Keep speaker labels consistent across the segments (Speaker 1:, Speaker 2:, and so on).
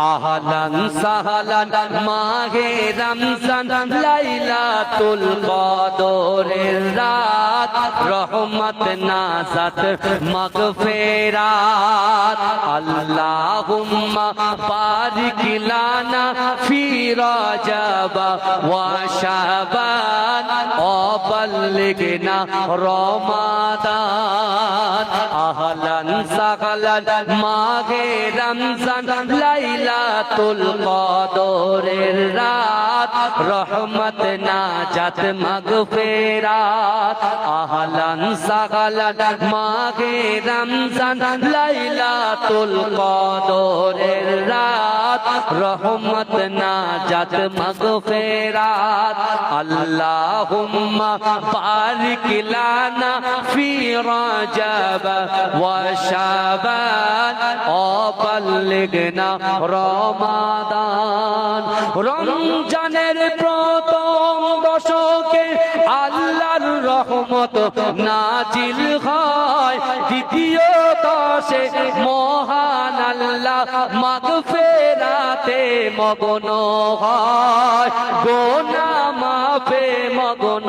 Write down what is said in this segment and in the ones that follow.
Speaker 1: আহলান সাহলান মাহে রমজান লাইলাতুল কদরের রাত রহমত নাজাত মাগফিরাত আল্লাহুম্মা বারিক লানা ফি রজব ওয়া শাবান ওয়া বাল্লিগনা রমাদান আহলান সাহলান মাহে রমজান লাইলাতুল কদরের রাত রহমত নাজাত মাগফিরাত আহলান সাহলান মাহে রমজান লাইলাতুল কদরের রাত রহমত নাজাত মাগফিরাত আল্লাহুম্মা বারিক লানা ফি রজব ওয়া শাবান ওয়া বাল্লিগনা রমাদান রমজানের প্রথম দশকে আল্লাহর রহমত নাজিল হয় দ্বিতীয় দশে মহান আল্লাহ মাগফিরাতে মগ্ন হয় গুনাহ মাফে মগ্ন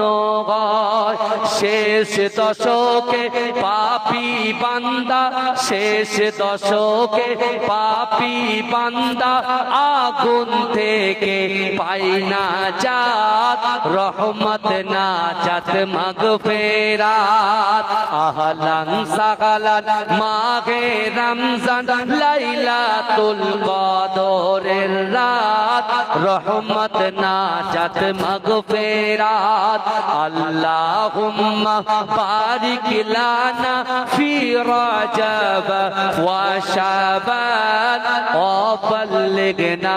Speaker 1: হয় শেষ দশকে পাপী বান্দা শেষ দশকে পাপী বান্দা আগুন থেকে পাই না জাত রহমত নাজাত মাগফিরাত আহলান সাহলান মাহে রমজান লাইলাতুল কদরের রাত রহমত নাজাত মাগফিরাত আল্লাহুম্মা বারিক লানা ফি রজব ওয়া শাবান ওয়া বাল্লিগনা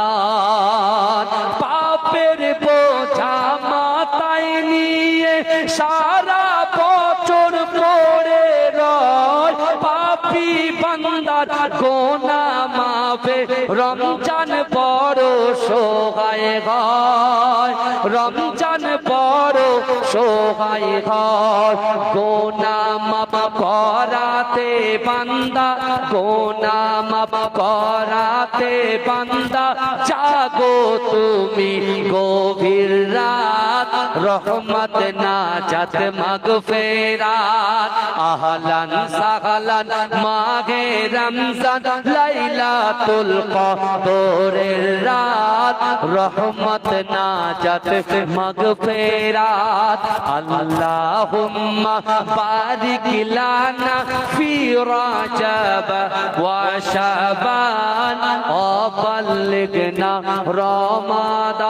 Speaker 1: রমাদান পাপের বোঝা মাথায় নিয়ে সারা বছর পড়ে রয় পাপী বান্দার গুনাহ মাফে রমজান বড় সহায় হয় রমজান বড় সহায় হয় গুনাহ মাফ করাতে বান্দা গুনাহ মাফ করাতে বান্দা জাগো তুমি গভীর রাত রহমত নাজাত মাগফিরাত আহলান সাহলান মাহে রমজান লাইলাতুল কদরের রাত রহমত নাজাত মাগফিরাত আল্লাহুম্মা বারিক লানা ফি রজব ওয়া শাবান ওয়া বাল্লিগনা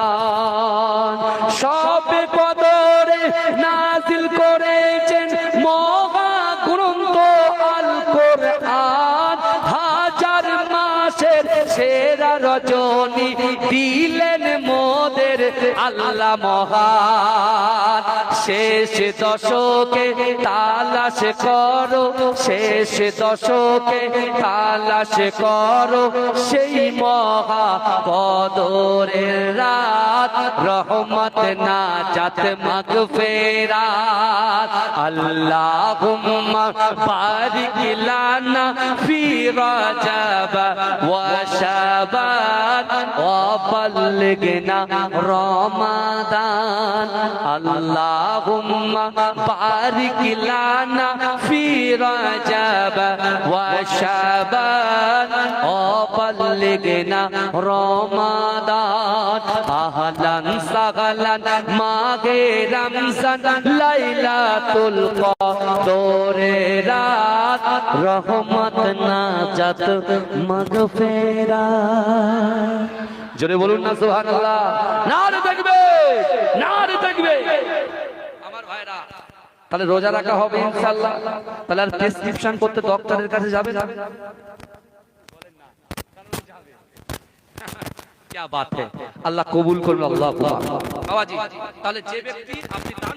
Speaker 1: রমাদান সব কদরে নাজিল করেছেন মহাগ্রন্থ আল কোরআন হাজার মাসের সেরা রজনী দিলেন মোদের আল্লাহ মহান শেষ দশকে তালাশ করো শেষ দশকে তালাশ করো সেই মহা কদরের রাত রহমত নাজাত মাগফিরাত আল্লাহুম্মা বারিক লানা ফি রজব ওয়া শাবান ওয়া বাল্লিগনা রমাদান আল্লাহুম্মা বারিক লানা ফি রজব ওয়া শাবান ওয়া বাল্লিগনা রমাদান আহলান সাহলান মাহে রমজান লাইলাতুল কদরের রাত রহমত নাজাত মাগফিরাত জোরে বলুন না সুবহানাল্লাহ নারে তাকবীর নারে তাকবীর আমার ভাইরা তাহলে রোজা রাখা হবে ইনশাআল্লাহ তাহলে আর প্রেসক্রিপশন করতে ডক্টরের কাছে যাবে না বলেন না কারণ যাবে কি বাত है আল্লাহ কবুল করুন আল্লাহ বাবাজি তাহলে যে ব্যক্তি আপনি দান